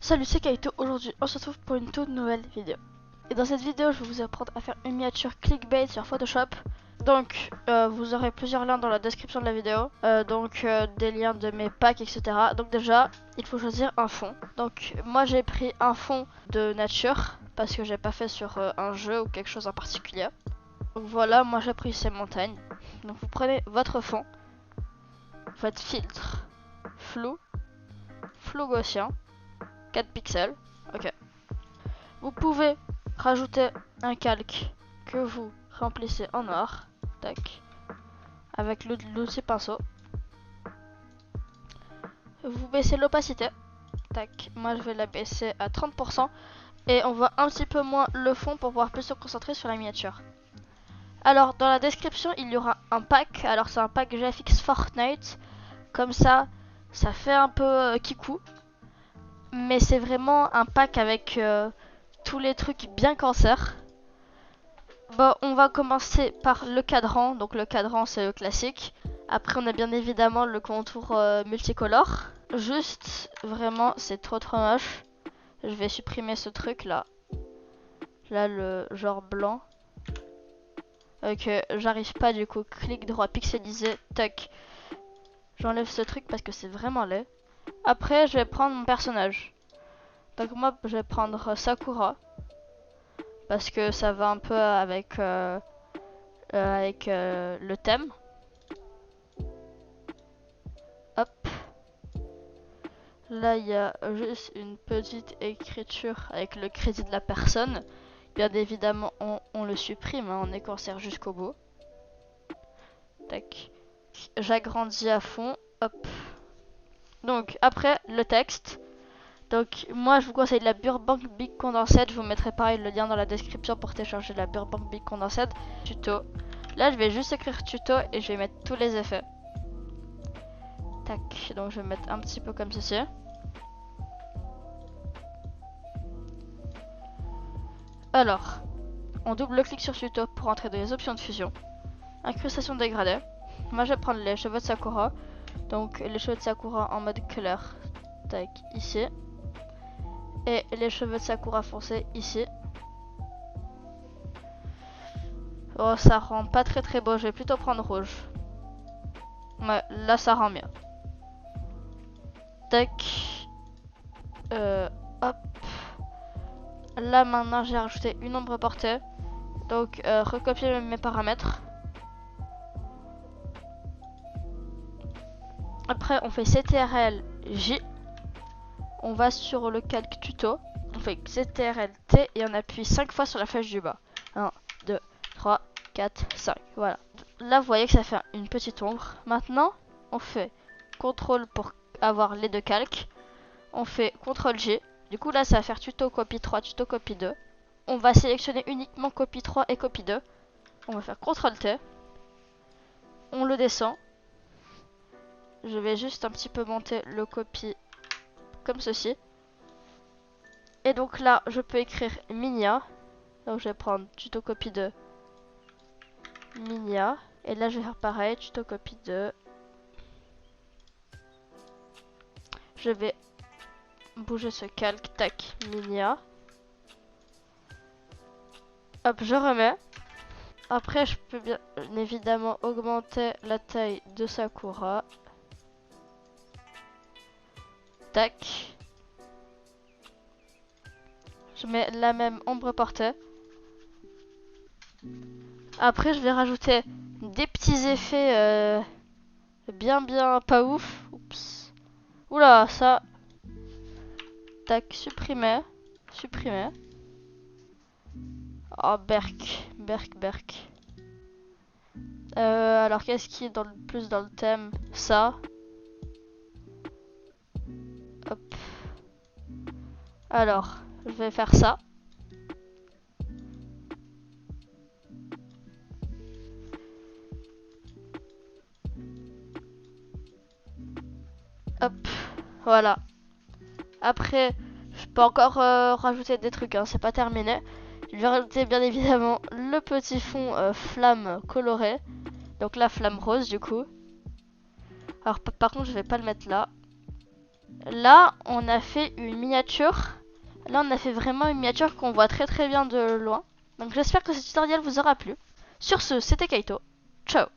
Salut, c'est Kaito. Aujourd'hui, on se retrouve pour une toute nouvelle vidéo. Et dans cette vidéo, je vais vous apprendre à faire une miniature clickbait sur Photoshop. Donc, vous aurez plusieurs liens dans la description de la vidéo. Des liens de mes packs, etc. Donc déjà, il faut choisir un fond. Donc, moi, j'ai pris un fond de nature parce que j'ai pas fait sur un jeu ou quelque chose en particulier. Donc voilà, moi j'ai pris ces montagnes. Donc vous prenez votre fond, votre filtre, flou gaussien, 4 pixels, ok. Vous pouvez rajouter un calque que vous remplissez en noir, tac, avec l'outil pinceau. Vous baissez l'opacité, tac, moi je vais la baisser à 30% et on voit un petit peu moins le fond pour pouvoir plus se concentrer sur la miniature. Alors dans la description il y aura un pack, alors c'est un pack GFX Fortnite, comme ça fait un peu kikou, mais c'est vraiment un pack avec tous les trucs bien cancer. Bon, on va commencer par le cadran. Donc le cadran c'est le classique. Après on a bien évidemment le contour multicolore. Juste vraiment c'est trop moche. Je vais supprimer ce truc là. Là le genre blanc. Ok, j'arrive pas du coup. Clic droit pixelisé. Tac. J'enlève ce truc parce que c'est vraiment laid. Après je vais prendre mon personnage. Donc moi je vais prendre Sakura. Parce que ça va un peu avec le thème. Hop. Là, il y a juste une petite écriture avec le crédit de la personne. Bien évidemment, on le supprime, hein, on écorce jusqu'au bout. Tac. J'agrandis à fond. Hop. Donc, après, le texte. Donc, moi, je vous conseille la Burbank Big Condensed. Je vous mettrai pareil le lien dans la description pour télécharger la Burbank Big Condensed. Tuto. Là, je vais juste écrire tuto et je vais mettre tous les effets. Tac. Donc, je vais mettre un petit peu comme ceci. Alors, on double-clique sur tuto pour entrer dans les options de fusion. Incrustation dégradée. Moi, je vais prendre les cheveux de Sakura. Donc, les cheveux de Sakura en mode couleur. Tac, ici. Et les cheveux de Sakura foncés ici. Oh, ça rend pas très beau. Je vais plutôt prendre rouge. Ouais, là, ça rend mieux. Tac. Hop. Là, maintenant, j'ai rajouté une ombre portée. Donc, recopier mes paramètres. Après, on fait CTRL J. On va sur le calque tuto. On fait CTRL T et on appuie 5 fois sur la flèche du bas. 1, 2, 3, 4, 5. Voilà. Là, vous voyez que ça fait une petite ombre. Maintenant, on fait CTRL pour avoir les deux calques. On fait CTRL J. Du coup, là, ça va faire tuto copie 3, tuto copie 2. On va sélectionner uniquement copie 3 et copie 2. On va faire CTRL T. On le descend. Je vais juste un petit peu monter le copie comme ceci. Et donc là, je peux écrire Minia. Donc je vais prendre tuto copie de Minia. Et là, je vais faire pareil, tuto copie de. Je vais bouger ce calque, tac, Minia. Hop, je remets. Après, je peux bien évidemment augmenter la taille de Sakura. Tac. Je mets la même ombre portée. Après, je vais rajouter des petits effets bien pas ouf. Oups. Oula, ça. Tac, supprimer. Oh, berk. Alors, qu'est-ce qui est plus dans le thème? Ça. Hop. Alors, je vais faire ça. Hop. Voilà. Après, je peux encore rajouter des trucs, hein, c'est pas terminé. Je vais rajouter bien évidemment le petit fond flamme coloré. Donc la flamme rose du coup. Alors par contre je vais pas le mettre là. Là, on a fait une miniature. Là, on a fait vraiment une miniature qu'on voit très très bien de loin. Donc j'espère que ce tutoriel vous aura plu. Sur ce, c'était Kaito. Ciao.